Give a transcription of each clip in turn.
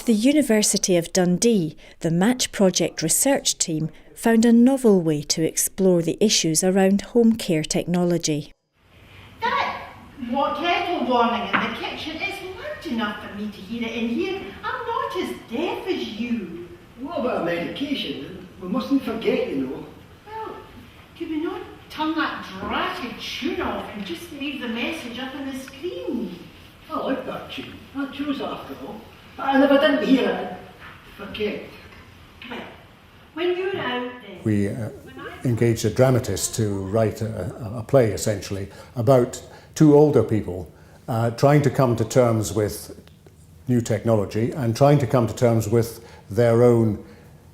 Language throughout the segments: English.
At the University of Dundee, the Match Project research team found a novel way to explore the issues around home care technology. That kettle warning in the kitchen is loud enough for me to hear it in here. I'm not as deaf as you. What about medication? We mustn't forget, you know. Well, could we not turn that dratted tune off and just leave the message up on the screen? I like that tune. I chose it after all. And if I didn't hear it, I'd forget. Well, when you're out there... We engaged a dramatist to write a play, essentially, about two older people trying to come to terms with new technology and trying to come to terms with their own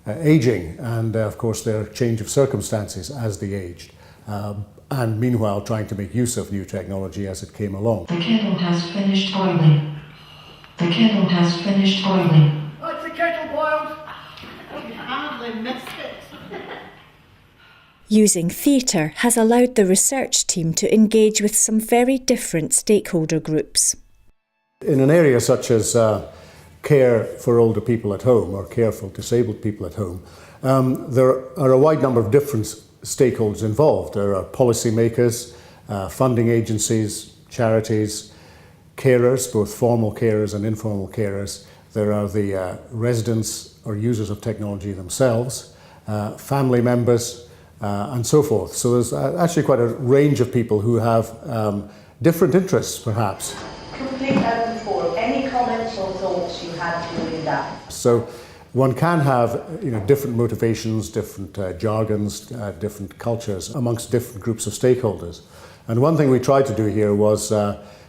ageing and, of course, their change of circumstances as they aged. And meanwhile, trying to make use of new technology as it came along. The kettle has finished boiling. The kettle has finished boiling. That's the kettle boiled. I hardly missed it. Using theatre has allowed the research team to engage with some very different stakeholder groups. In an area such as care for older people at home or care for disabled people at home, there are a wide number of different stakeholders involved. There are policymakers, funding agencies, charities, carers, both formal carers and informal carers. There are the residents or users of technology themselves, family members, and so forth. So there's actually quite a range of people who have different interests, perhaps. Complete out the form. Any comments or thoughts you had during that? So one can have different motivations, different jargons, different cultures amongst different groups of stakeholders. And one thing we tried to do here was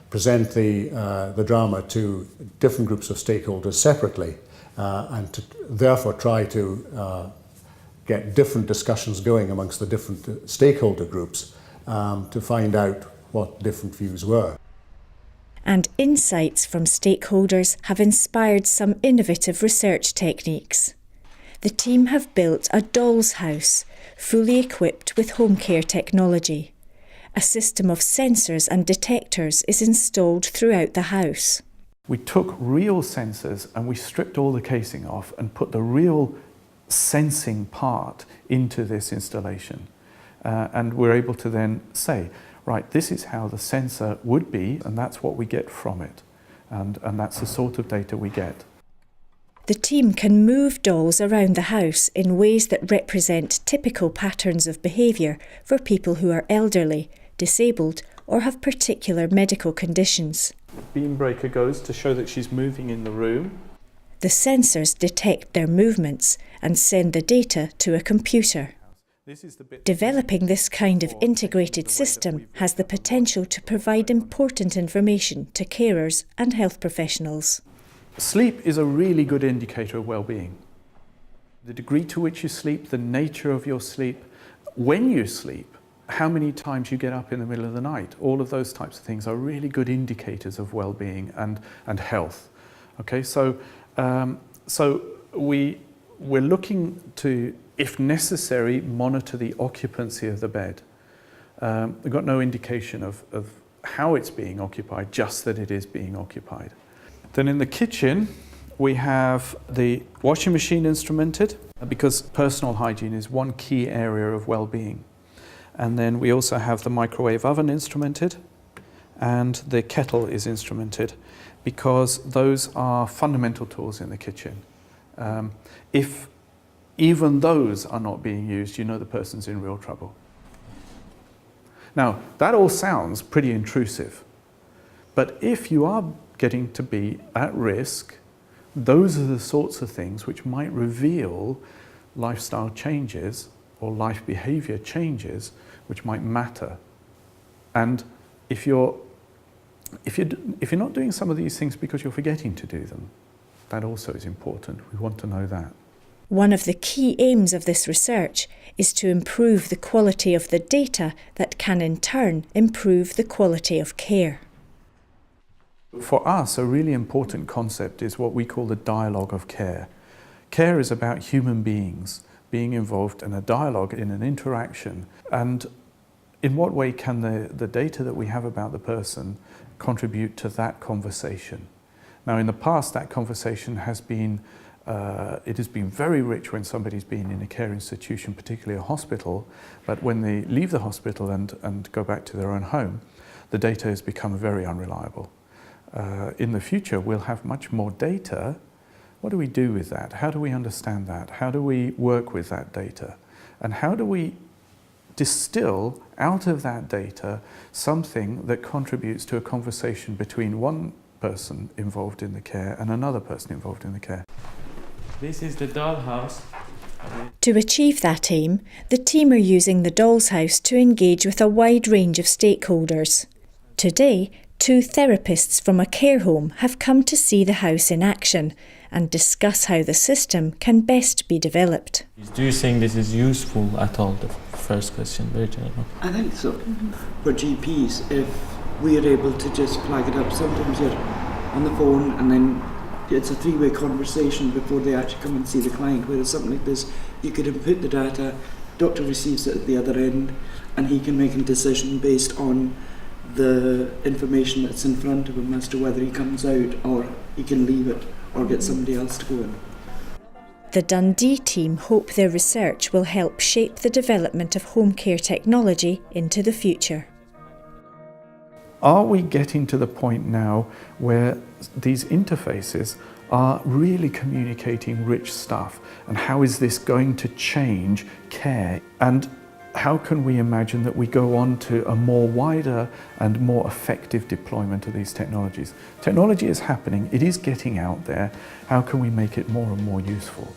present the drama to different groups of stakeholders separately and to therefore try to get different discussions going amongst the different stakeholder groups to find out what different views were. And insights from stakeholders have inspired some innovative research techniques. The team have built a doll's house, fully equipped with home care technology. A system of sensors and detectors is installed throughout the house. We took real sensors and we stripped all the casing off and put the real sensing part into this installation. And we're able to then say, right, this is how the sensor would be, and that's what we get from it. And that's the sort of data we get. The team can move dolls around the house in ways that represent typical patterns of behaviour for people who are elderly, disabled, or have particular medical conditions. Beam breaker goes to show that she's moving in the room. The sensors detect their movements and send the data to a computer. Developing this kind of integrated system has the potential to provide important information to carers and health professionals. Sleep is a really good indicator of well-being. The degree to which you sleep, the nature of your sleep, when you sleep, how many times you get up in the middle of the night, all of those types of things are really good indicators of well-being and health. Okay, so we're looking to, if necessary, monitor the occupancy of the bed. We've got no indication of how it's being occupied, just that it is being occupied. Then in the kitchen, we have the washing machine instrumented, because personal hygiene is one key area of well-being. And then we also have the microwave oven instrumented, and the kettle is instrumented, because those are fundamental tools in the kitchen. If even those are not being used, you know the person's in real trouble. Now, that all sounds pretty intrusive, but if you are getting to be at risk, those are the sorts of things which might reveal lifestyle changes or life behavior changes which might matter. And if you're not doing some of these things because you're forgetting to do them, that also is important. We want to know that. One of the key aims of this research is to improve the quality of the data that can in turn improve the quality of care. For us, a really important concept is what we call the dialogue of care. Care is about human beings being involved in a dialogue, in an interaction. And in what way can the data that we have about the person contribute to that conversation? Now, in the past, that conversation has been it has been very rich when somebody's been in a care institution, particularly a hospital, but when they leave the hospital and go back to their own home, the data has become very unreliable. In the future, we'll have much more data. What do we do with that? How do we understand that? How do we work with that data? And how do we distill out of that data something that contributes to a conversation between one person involved in the care and another person involved in the care? This is the dollhouse. To achieve that aim, the team are using the doll's house to engage with a wide range of stakeholders. Today, 2 therapists from a care home have come to see the house in action and discuss how the system can best be developed. Do you think this is useful at all? The first question, very general. I think so. For GPs, if we are able to just flag it up, sometimes you're on the phone and then it's a 3-way conversation before they actually come and see the client, whereas something like this, you could input the data, doctor receives it at the other end, and he can make a decision based on the information that's in front of him as to whether he comes out or he can leave it or get somebody else to go in. The Dundee team hope their research will help shape the development of home care technology into the future. Are we getting to the point now where these interfaces are really communicating rich stuff? And how is this going to change care? And how can we imagine that we go on to a more wider and more effective deployment of these technologies? Technology is happening, it is getting out there. How can we make it more and more useful?